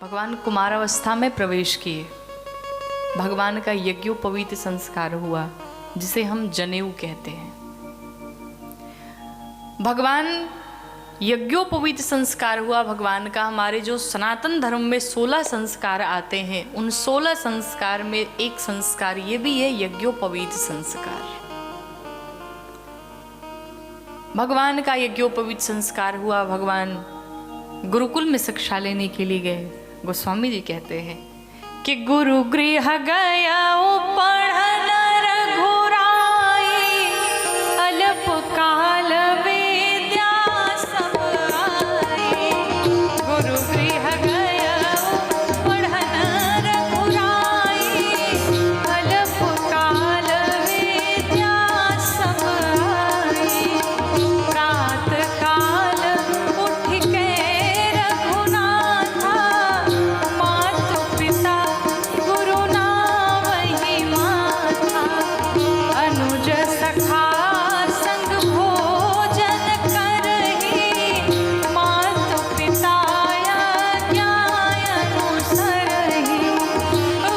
भगवान कुमारावस्था में प्रवेश किए। भगवान का यज्ञोपवीत संस्कार हुआ जिसे हम जनेऊ कहते हैं। भगवान यज्ञोपवीत संस्कार हुआ भगवान का। हमारे जो सनातन धर्म में 16 संस्कार आते हैं, उन 16 संस्कार में एक संस्कार ये भी है यज्ञोपवीत संस्कार। भगवान का यज्ञोपवीत संस्कार हुआ। भगवान गुरुकुल में शिक्षा लेने के लिए गए। गोस्वामी जी कहते हैं कि गुरु गृह गया पढ़न रघुराई, अल्प काल विद्या सब आई। गुरु गृह गया पढ़न रघुराई, अल्प काल विद्या सब आई। प्रात काल उठ के रघुनाथा, मातु पिता गुरु नावहि माथा। अनुज सखा संग भोजन करहि, मातु पिता आज्ञा अनुसरहि।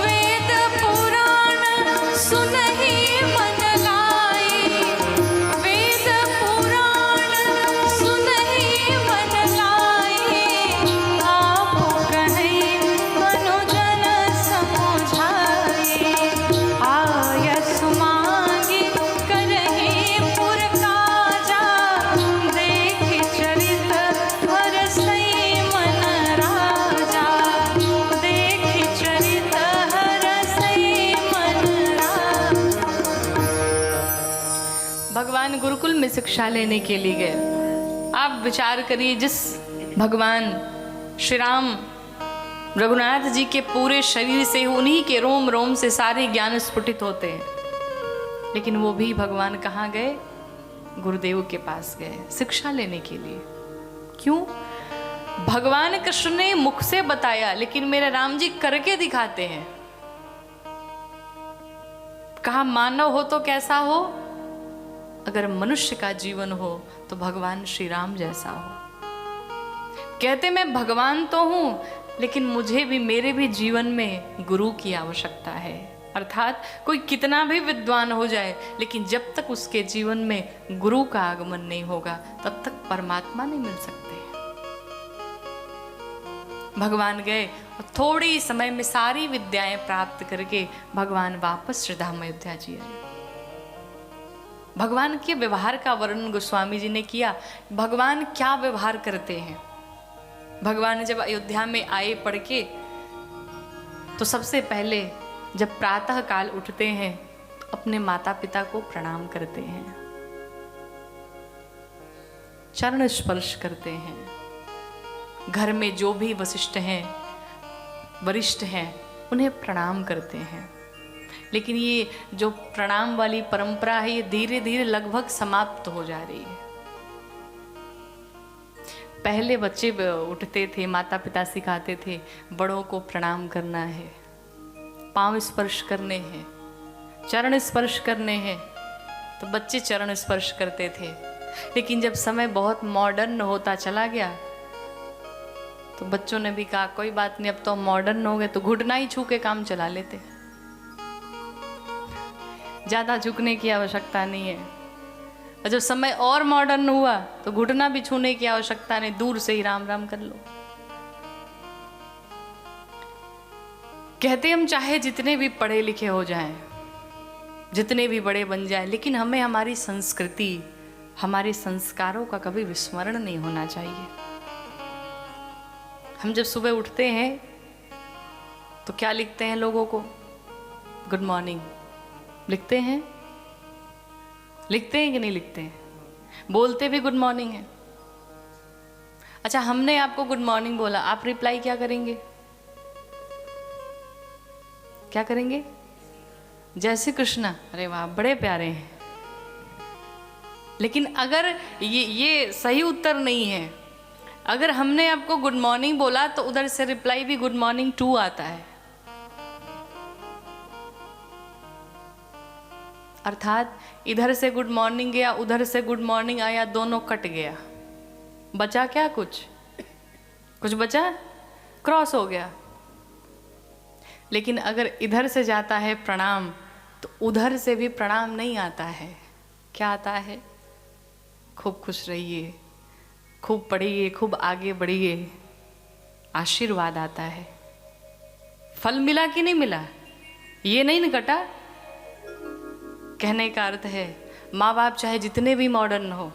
वेद पुराण सुनहि मन लाई, वेद पुराण सुनहि मन लाई। आप कहीं अनुजन समुझाई, आयस मांगी करहि पुर काजा। देख चरित हरसई मन राजा, देख चरित हरसई मन राजा। भगवान गुरुकुल में शिक्षा लेने के लिए गए। आप विचार करिए, जिस भगवान श्री राम रघुनाथ जी के पूरे शरीर से, उन्हीं के रोम रोम से सारे ज्ञान स्फुटित होते हैं, लेकिन वो भी भगवान कहाँ गए? गुरुदेव के पास गए शिक्षा लेने के लिए। क्यों? भगवान कृष्ण ने मुख से बताया, लेकिन मेरे राम जी करके दिखाते हैं। कहा मानव हो तो कैसा हो? अगर मनुष्य का जीवन हो तो भगवान श्री राम जैसा हो। कहते मैं भगवान तो हूं, लेकिन मुझे भी, मेरे भी जीवन में गुरु की आवश्यकता है। अर्थात कोई कितना भी विद्वान हो जाए, लेकिन जब तक उसके जीवन में गुरु का आगमन नहीं होगा, तब तक परमात्मा नहीं मिल सकते। भगवान गए और थोड़े ही समय में सारी विद्याएं प्राप्त करके भगवान वापस श्री धाम अयोध्या जी आए। भगवान के व्यवहार का वर्णन गोस्वामी जी ने किया। भगवान क्या व्यवहार करते हैं? भगवान जब अयोध्या में आए पढ़ के, तो सबसे पहले जब प्रातः काल उठते हैं तो अपने माता पिता को प्रणाम करते हैं, चरण स्पर्श करते हैं। घर में जो भी वशिष्ठ हैं, वरिष्ठ हैं, उन्हें प्रणाम करते हैं। लेकिन ये जो प्रणाम वाली परंपरा है, ये धीरे धीरे लगभग समाप्त हो जा रही है। पहले बच्चे उठते थे, माता पिता सिखाते थे बड़ों को प्रणाम करना है, पांव स्पर्श करने हैं, चरण स्पर्श करने हैं, तो बच्चे चरण स्पर्श करते थे। लेकिन जब समय बहुत मॉडर्न होता चला गया, तो बच्चों ने भी कहा कोई बात नहीं, अब तो मॉडर्न हो गए तो घुटना ही छू के काम चला लेते, ज़्यादा झुकने की आवश्यकता नहीं है। और जब समय और मॉडर्न हुआ तो घुटना भी छूने की आवश्यकता नहीं, दूर से ही राम राम कर लो। कहते हम चाहे जितने भी पढ़े लिखे हो जाएं, जितने भी बड़े बन जाएं, लेकिन हमें हमारी संस्कृति, हमारे संस्कारों का कभी विस्मरण नहीं होना चाहिए। हम जब सुबह उठते हैं तो क्या लिखते हैं लोगों को? गुड मॉर्निंग लिखते हैं? लिखते हैं कि नहीं लिखते हैं? बोलते भी गुड मॉर्निंग है। अच्छा, हमने आपको गुड मॉर्निंग बोला, आप रिप्लाई क्या करेंगे? क्या करेंगे? जय श्री कृष्ण। अरे वाह, बड़े प्यारे हैं। लेकिन अगर ये सही उत्तर नहीं है। अगर हमने आपको गुड मॉर्निंग बोला तो उधर से रिप्लाई भी गुड मॉर्निंग टू आता है। अर्थात इधर से गुड मॉर्निंग गया, उधर से गुड मॉर्निंग आया, दोनों कट गया। बचा क्या? कुछ बचा? क्रॉस हो गया। लेकिन अगर इधर से जाता है प्रणाम तो उधर से भी प्रणाम नहीं आता है। क्या आता है? खूब खुश रहिए, खूब पढ़िए, खूब आगे बढ़िए, आशीर्वाद आता है। फल मिला कि नहीं मिला ये नहीं न कटा। कहने का अर्थ है माँ बाप चाहे जितने भी मॉडर्न हो,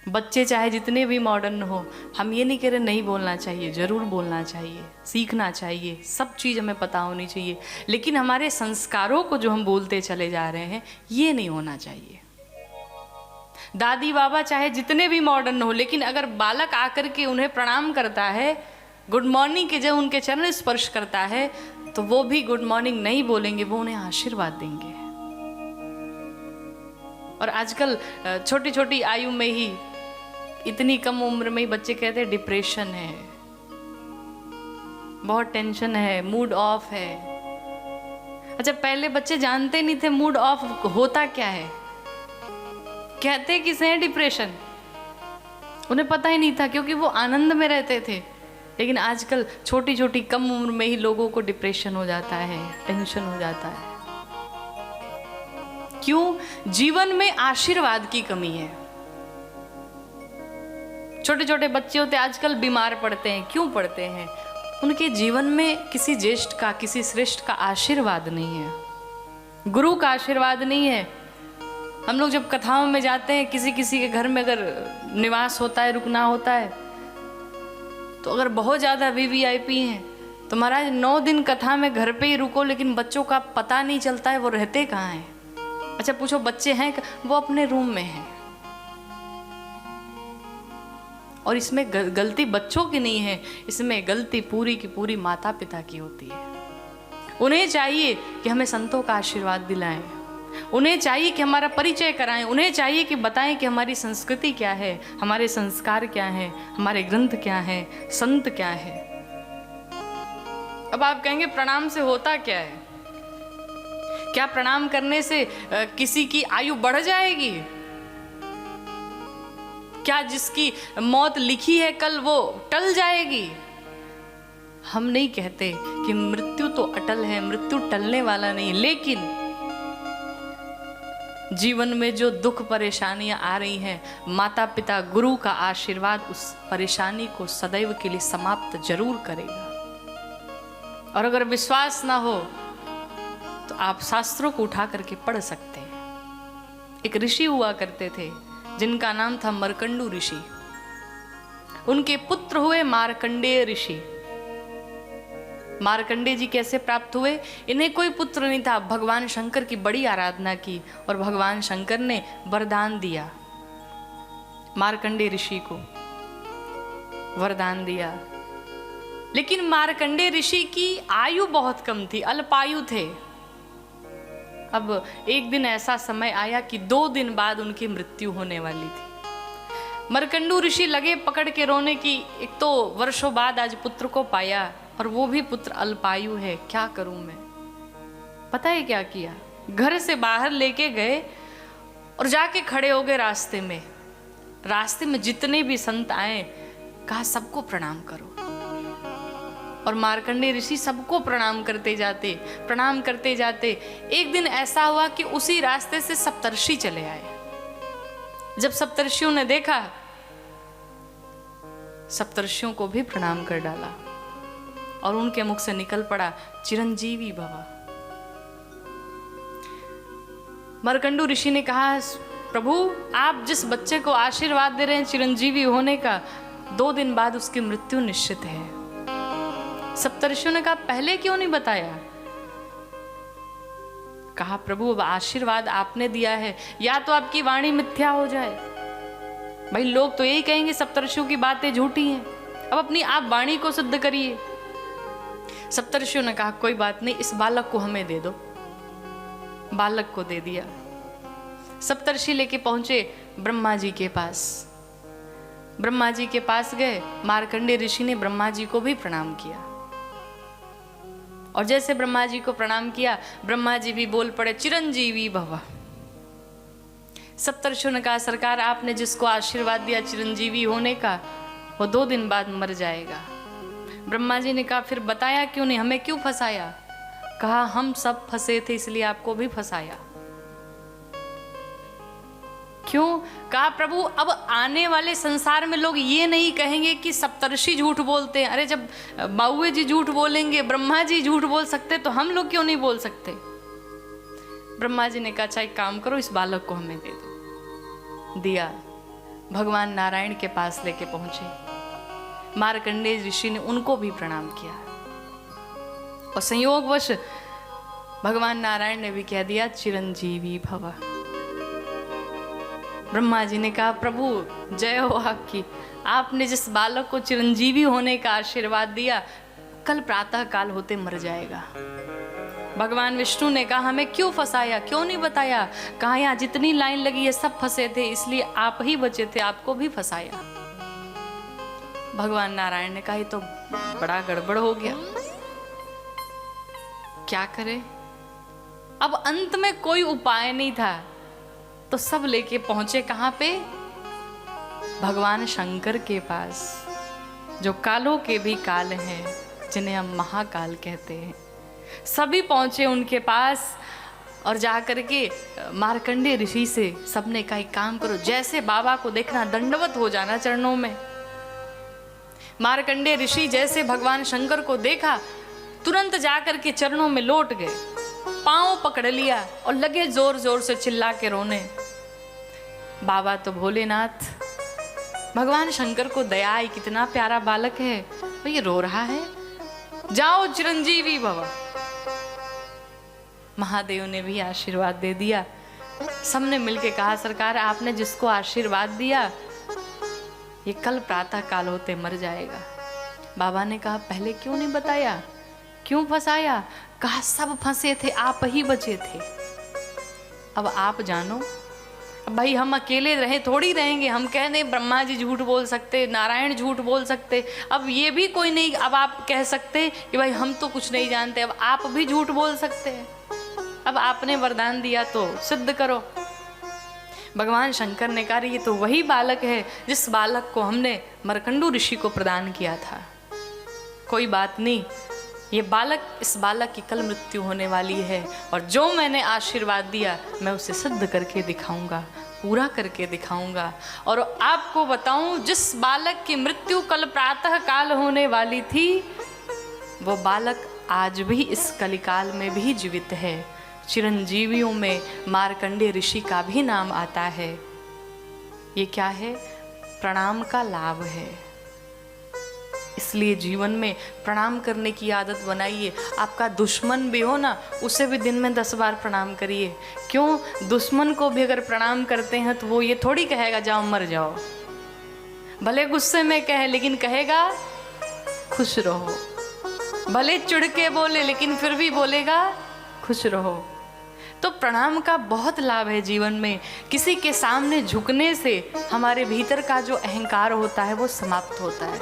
बच्चे चाहे जितने भी मॉडर्न हो, हम ये नहीं कह रहे नहीं बोलना चाहिए, ज़रूर बोलना चाहिए, सीखना चाहिए, सब चीज़ हमें पता होनी चाहिए, लेकिन हमारे संस्कारों को जो हम बोलते चले जा रहे हैं ये नहीं होना चाहिए। दादी बाबा चाहे जितने भी मॉडर्न हो, लेकिन अगर बालक आकर के उन्हें प्रणाम करता है, गुड मॉर्निंग के जब उनके चरण स्पर्श करता है, तो वो भी गुड मॉर्निंग नहीं बोलेंगे, वो उन्हें आशीर्वाद देंगे। और आजकल छोटी छोटी आयु में ही, इतनी कम उम्र में ही बच्चे कहते हैं डिप्रेशन है, बहुत टेंशन है, मूड ऑफ है। अच्छा, पहले बच्चे जानते नहीं थे मूड ऑफ होता क्या है, कहते किसे हैं डिप्रेशन, उन्हें पता ही नहीं था क्योंकि वो आनंद में रहते थे। लेकिन आजकल छोटी छोटी कम उम्र में ही लोगों को डिप्रेशन हो जाता है, टेंशन हो जाता है। क्यों? जीवन में आशीर्वाद की कमी है। छोटे छोटे बच्चे होते आजकल बीमार पड़ते हैं। क्यों पड़ते हैं? उनके जीवन में किसी ज्येष्ठ का, किसी श्रेष्ठ का आशीर्वाद नहीं है, गुरु का आशीर्वाद नहीं है। हम लोग जब कथाओं में जाते हैं, किसी किसी के घर में अगर निवास होता है, रुकना होता है, तो अगर बहुत ज़्यादा VVIP हैं तो महाराज 9 दिन कथा में घर पे ही रुको, लेकिन बच्चों का पता नहीं चलता है वो रहते कहाँ हैं। अच्छा पूछो बच्चे हैं, वो अपने रूम में हैं। और इसमें गलती बच्चों की नहीं है, इसमें गलती पूरी की पूरी माता पिता की होती है। उन्हें चाहिए कि हमें संतों का आशीर्वाद दिलाएं, उन्हें चाहिए कि हमारा परिचय कराएं, उन्हें चाहिए कि बताएं कि हमारी संस्कृति क्या है, हमारे संस्कार क्या हैं, हमारे ग्रंथ क्या हैं, संत क्या है। अब आप कहेंगे प्रणाम से होता क्या है? क्या प्रणाम करने से किसी की आयु बढ़ जाएगी? क्या जिसकी मौत लिखी है कल वो टल जाएगी? हम नहीं कहते कि मृत्यु तो अटल है, मृत्यु टलने वाला नहीं, लेकिन जीवन में जो दुख परेशानियां आ रही हैं, माता पिता गुरु का आशीर्वाद उस परेशानी को सदैव के लिए समाप्त जरूर करेगा। और अगर विश्वास ना हो तो आप शास्त्रों को उठा करके पढ़ सकते हैं। एक ऋषि हुआ करते थे जिनका नाम था मरकंडू ऋषि। उनके पुत्र हुए मार्कंडेय ऋषि। मार्कंडेय जी कैसे प्राप्त हुए? इन्हें कोई पुत्र नहीं था। भगवान शंकर की बड़ी आराधना की और भगवान शंकर ने वरदान दिया, मार्कंडेय ऋषि को वरदान दिया। लेकिन मार्कंडेय ऋषि की आयु बहुत कम थी, अल्पायु थे। अब एक दिन ऐसा समय आया कि 2 दिन बाद उनकी मृत्यु होने वाली थी। मार्कंडू ऋषि लगे पकड़ के रोने की, एक तो वर्षों बाद आज पुत्र को पाया और वो भी पुत्र अल्पायु है, क्या करूं मैं। पता है क्या किया? घर से बाहर लेके गए और जाके खड़े हो गए रास्ते में। रास्ते में जितने भी संत आए, कहा सबको प्रणाम करो। और मार्कंडेय ऋषि सबको प्रणाम करते जाते, प्रणाम करते जाते। एक दिन ऐसा हुआ कि उसी रास्ते से सप्तर्षि चले आए। जब सप्तर्षियों ने देखा, सप्तर्षियों को भी प्रणाम कर डाला और उनके मुख से निकल पड़ा चिरंजीवी भव। मार्कंडू ऋषि ने कहा, प्रभु आप जिस बच्चे को आशीर्वाद दे रहे हैं चिरंजीवी होने का, 2 दिन बाद उसकी मृत्यु निश्चित है। सप्तर्षियों ने कहा पहले क्यों नहीं बताया? कहा प्रभु अब आशीर्वाद आपने दिया है, या तो आपकी वाणी मिथ्या हो जाए। भाई लोग तो यही कहेंगे सप्तर्षियों की बातें झूठी हैं, अब अपनी आप वाणी को सिद्ध करिए। सप्तर्षियों ने कहा कोई बात नहीं, इस बालक को हमें दे दो। बालक को दे दिया। सप्तर्षि लेके पहुंचे ब्रह्मा जी के पास। ब्रह्मा जी के पास गए। मार्कंडेय ऋषि ने ब्रह्मा जी को भी प्रणाम किया और जैसे ब्रह्मा जी को प्रणाम किया, ब्रह्मा जी भी बोल पड़े चिरंजीवी भव। सप्तर्षियों ने कहा सरकार आपने जिसको आशीर्वाद दिया चिरंजीवी होने का, वो 2 दिन बाद मर जाएगा। ब्रह्मा जी ने कहा फिर बताया क्यों नहीं, हमें क्यों फंसाया? कहा हम सब फंसे थे इसलिए आपको भी फंसाया। क्यों? कहा प्रभु अब आने वाले संसार में लोग ये नहीं कहेंगे कि सप्तर्षि झूठ बोलते हैं। अरे जब बाउए जी झूठ बोलेंगे, ब्रह्मा जी झूठ बोल सकते, तो हम लोग क्यों नहीं बोल सकते? ब्रह्मा जी ने कहा अच्छा एक काम करो, इस बालक को हमें दे दो। दिया। भगवान नारायण के पास लेके पहुंचे। मार्कंडेय ऋषि ने उनको भी प्रणाम किया और संयोगवश भगवान नारायण ने भी कह दिया चिरंजीवी भव। ब्रह्मा जी ने कहा प्रभु जय हो आपकी, आपने जिस बालक को चिरंजीवी होने का आशीर्वाद दिया कल प्रातः काल होते मर जाएगा। भगवान विष्णु ने कहा हमें क्यों फंसाया, क्यों नहीं बताया? कहा यहाँ जितनी लाइन लगी है सब फंसे थे, इसलिए आप ही बचे थे, आपको भी फंसाया। भगवान नारायण ने कहा ये तो बड़ा गड़बड़ हो गया, क्या करे? अब अंत में कोई उपाय नहीं था, तो सब लेके पहुंचे कहां पे? भगवान शंकर के पास, जो कालों के भी काल हैं, जिन्हें हम महाकाल कहते हैं। सभी पहुंचे उनके पास और जाकर के मार्कंडेय ऋषि से सबने कहा एक काम करो, जैसे बाबा को देखना दंडवत हो जाना चरणों में। मार्कंडेय ऋषि जैसे भगवान शंकर को देखा तुरंत जाकर के चरणों में लौट गए, पांव पकड़ लिया और लगे जोर जोर से चिल्ला के रोने। बाबा तो भोलेनाथ, भगवान शंकर को दया आई, कितना प्यारा बालक है, तो ये रो रहा है, जाओ चिरंजीवी भव। महादेव ने भी आशीर्वाद दे दिया। सबने मिलके कहा सरकार आपने जिसको आशीर्वाद दिया ये कल प्रातः काल होते मर जाएगा। बाबा ने कहा पहले क्यों नहीं बताया, क्यों फंसाया? कहा सब फंसे थे, आप ही बचे थे। अब आप जानो, अब भाई हम अकेले रहे थोड़ी रहेंगे, हम कह दें ब्रह्मा जी झूठ बोल सकते, नारायण झूठ बोल सकते, अब ये भी कोई नहीं, अब आप कह सकते कि भाई हम तो कुछ नहीं जानते, अब आप भी झूठ बोल सकते हैं। अब आपने वरदान दिया तो सिद्ध करो। भगवान शंकर ने कहा ये तो वही बालक है जिस बालक को हमने मरकंडू ऋषि को प्रदान किया था। कोई बात नहीं, ये बालक, इस बालक की कल मृत्यु होने वाली है और जो मैंने आशीर्वाद दिया मैं उसे सिद्ध करके दिखाऊंगा, पूरा करके दिखाऊंगा। और आपको बताऊं, जिस बालक की मृत्यु कल प्रातः काल होने वाली थी वो बालक आज भी इस कलिकाल में भी जीवित है। चिरंजीवियों में मार्कंडेय ऋषि का भी नाम आता है। ये क्या है? प्रणाम का लाभ है। इसलिए जीवन में प्रणाम करने की आदत बनाइए। आपका दुश्मन भी हो ना, उसे भी दिन में 10 बार प्रणाम करिए। क्यों? दुश्मन को भी अगर प्रणाम करते हैं तो वो ये थोड़ी कहेगा जाओ मर जाओ, भले गुस्से में कहे लेकिन कहेगा खुश रहो। भले चिढ़ के बोले लेकिन फिर भी बोलेगा खुश रहो। तो प्रणाम का बहुत लाभ है जीवन में। किसी के सामने झुकने से हमारे भीतर का जो अहंकार होता है वो समाप्त होता है।